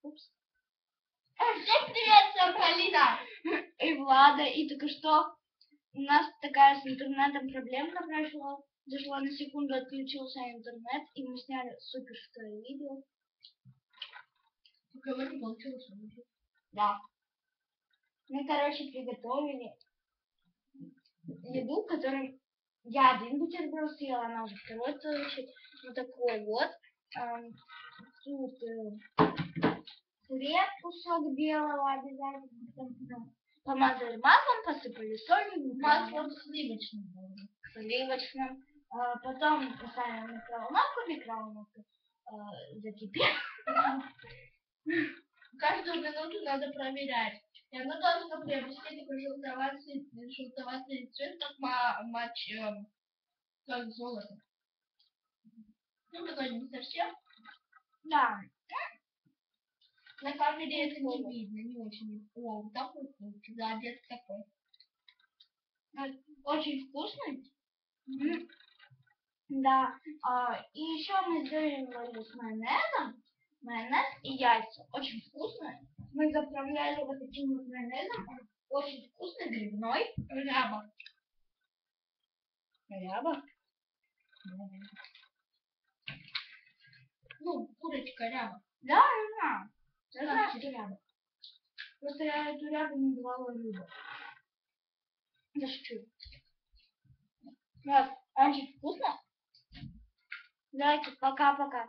Упс. Всем привет, с Полина. И Влада, и только что у нас такая с интернетом проблемка прошла. Зашла на секунду, отключился интернет, и мы сняли суперское видео. У кого не получилось? Да. Мы, короче, приготовили еду, которую я один бутерброд съела, она уже второй получит. Вот такой вот. Тут хлеб, кусок белого обязательно. Помазали маслом, посыпали солью. Маслом сливочным. Сливочным. Потом поставили микроволновку закипела. Каждую минуту надо проверять. И оно должно приобрести такой желтоватый цвет, как золото. Ну, такой не совсем. Да. На камере это не видно, не очень. О, вот такой вкус. Да, детский такой. Очень вкусный. Да. И еще мы сделали с майонезом. Майонез и яйца. Очень вкусные. Мы заправляли вот таким вот майонезом. Очень вкусный, грибной. Ряба. Ряба? Ну, курочка ряба. Да, я знаю. Я знаю, что ряба. Просто я эту рябу не называла рыбой. Да шучу. Вот, очень вкусно. Давайте, пока-пока.